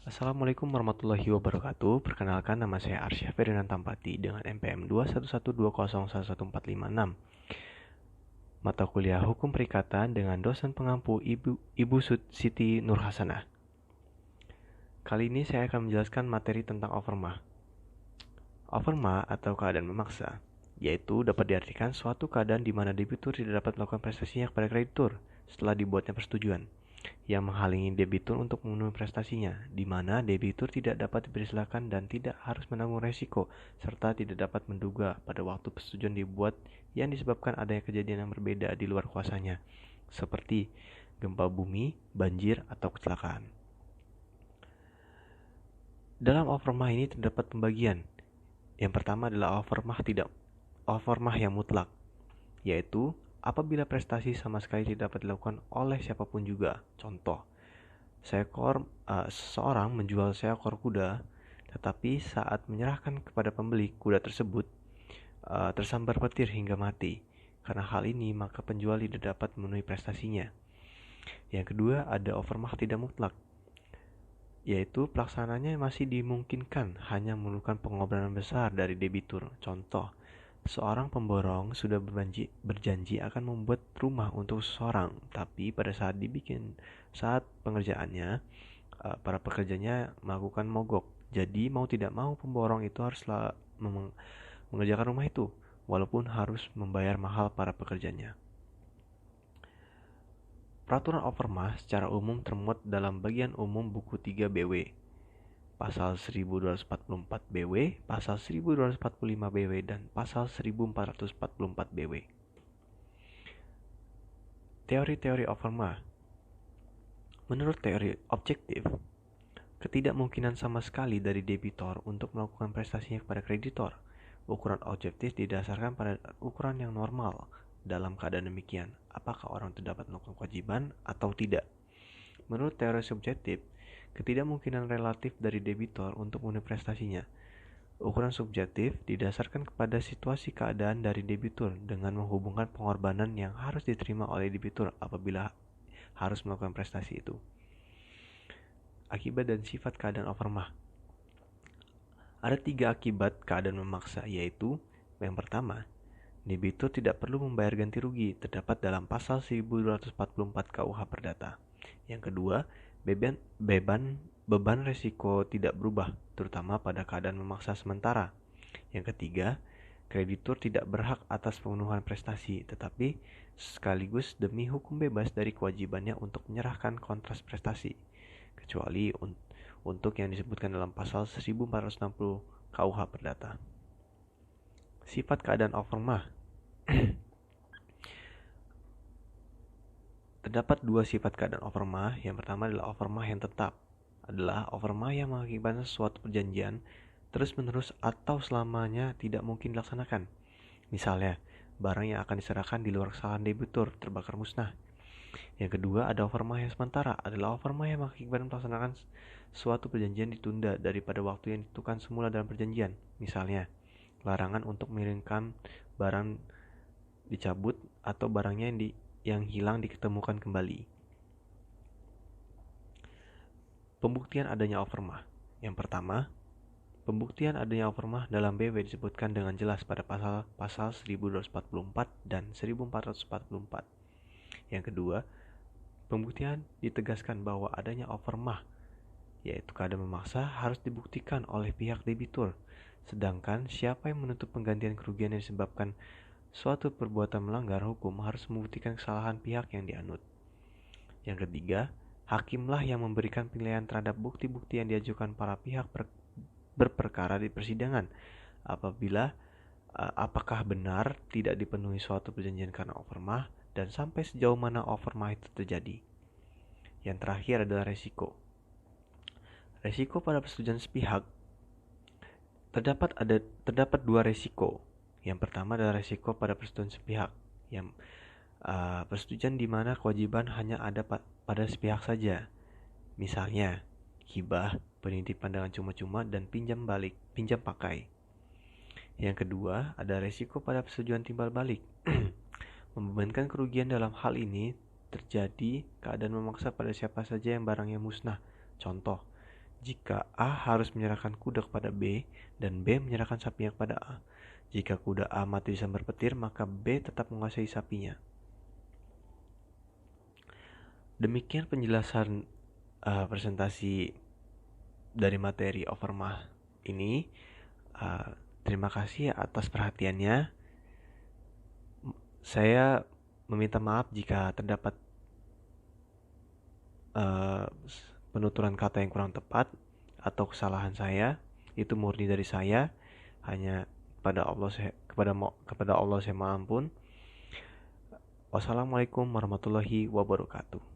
Assalamualaikum warahmatullahi wabarakatuh. Perkenalkan, nama saya Arsya Ferdinand Tampati dengan NPM 21120111456. Mata kuliah Hukum Perikatan dengan dosen pengampu Ibu Siti Nurhasanah. Kali ini saya akan menjelaskan materi tentang overmah. Overmah atau keadaan memaksa, yaitu dapat diartikan suatu keadaan di mana debitur tidak dapat melakukan prestasinya kepada kreditur setelah dibuatnya persetujuan, yang menghalangi debitur untuk memenuhi prestasinya, di mana debitur tidak dapat dipersilakan dan tidak harus menanggung resiko, serta tidak dapat menduga pada waktu persetujuan dibuat yang disebabkan adanya kejadian yang berbeda di luar kuasanya, seperti gempa bumi, banjir, atau kecelakaan. Dalam overmah ini terdapat pembagian. Yang pertama adalah overmah yang mutlak, yaitu apabila prestasi sama sekali tidak dapat dilakukan oleh siapapun juga. Contoh, seseorang menjual seekor kuda, tetapi saat menyerahkan kepada pembeli, kuda tersebut tersambar petir hingga mati. Karena hal ini, maka penjual tidak dapat memenuhi prestasinya. Yang kedua, ada overmah tidak mutlak, yaitu pelaksananya masih dimungkinkan, hanya memerlukan pengorbanan besar dari debitur. Contoh, seorang pemborong sudah berjanji akan membuat rumah untuk seseorang, tapi pada saat pengerjaannya, para pekerjanya melakukan mogok. Jadi mau tidak mau pemborong itu harus mengerjakan rumah itu, walaupun harus membayar mahal para pekerjanya. Peraturan overmah secara umum termuat dalam bagian umum buku 3 BW, pasal 1244 BW, pasal 1245 BW, dan pasal 1444 BW. Teori-teori overmah. Menurut teori objektif, ketidakmungkinan sama sekali dari debitor untuk melakukan prestasinya kepada kreditor. Ukuran objektif didasarkan pada ukuran yang normal. Dalam keadaan demikian, apakah orang itu dapat melakukan kewajiban atau tidak? Menurut teori subjektif, ketidakmungkinan relatif dari debitor untuk memenuhi prestasinya. Ukuran subjektif didasarkan kepada situasi keadaan dari debitur dengan menghubungkan pengorbanan yang harus diterima oleh debitur apabila harus melakukan prestasi itu. Akibat dan sifat keadaan overmah. Ada 3 akibat keadaan memaksa, yaitu yang pertama, debitur tidak perlu membayar ganti rugi, terdapat dalam pasal 1244 KUH Perdata. Yang kedua, beban resiko tidak berubah, terutama pada keadaan memaksa sementara. Yang ketiga, kreditur tidak berhak atas pemenuhan prestasi, tetapi sekaligus demi hukum bebas dari kewajibannya untuk menyerahkan kontras prestasi, kecuali untuk yang disebutkan dalam pasal 1460 KUH Perdata. Sifat keadaan overmah. Terdapat 2 sifat keadaan overmah. Yang pertama adalah overmah yang tetap. Adalah overmah yang mengakibatkan suatu perjanjian terus-menerus atau selamanya tidak mungkin dilaksanakan. Misalnya, barang yang akan diserahkan di luar kesalahan debitur terbakar musnah. Yang kedua, ada overmah yang sementara. Adalah overmah yang mengakibatkan pelaksanaan suatu perjanjian ditunda daripada waktu yang ditentukan semula dalam perjanjian. Misalnya, larangan untuk mengirimkan barang dicabut atau barangnya yang hilang diketemukan kembali. Pembuktian adanya overmah. Yang pertama, pembuktian adanya overmah dalam BW disebutkan dengan jelas pada pasal 1244 dan 1444. Yang kedua, pembuktian ditegaskan bahwa adanya overmah, yaitu keadaan memaksa, harus dibuktikan oleh pihak debitur. Sedangkan siapa yang menuntut penggantian kerugian yang disebabkan suatu perbuatan melanggar hukum harus membuktikan kesalahan pihak yang dianut. Yang ketiga, hakimlah yang memberikan penilaian terhadap bukti-bukti yang diajukan para pihak berperkara di persidangan. Apakah benar tidak dipenuhi suatu perjanjian karena overmah, dan sampai sejauh mana overmah itu terjadi. Yang terakhir adalah resiko. Resiko pada persetujuan sepihak. Terdapat 2 resiko. Yang pertama adalah resiko pada persetujuan sepihak, yang persetujuan di mana kewajiban hanya ada pada sepihak saja. Misalnya, hibah, penitipan dengan cuma-cuma, dan pinjam pakai. Yang kedua, ada resiko pada persetujuan timbal balik. Membebankan kerugian dalam hal ini terjadi keadaan memaksa pada siapa saja yang barangnya musnah. Contoh, Jika A harus menyerahkan kuda kepada B dan B menyerahkan sapinya kepada A. Jika kuda A mati disambar petir, maka B tetap menguasai sapinya. Demikian penjelasan presentasi dari materi Overmach ini. Terima kasih atas perhatiannya. Saya meminta maaf jika terdapat penuturan kata yang kurang tepat atau kesalahan saya. Itu murni dari saya. Hanya kepada Allah saya mohon ampun. Wassalamualaikum warahmatullahi wabarakatuh.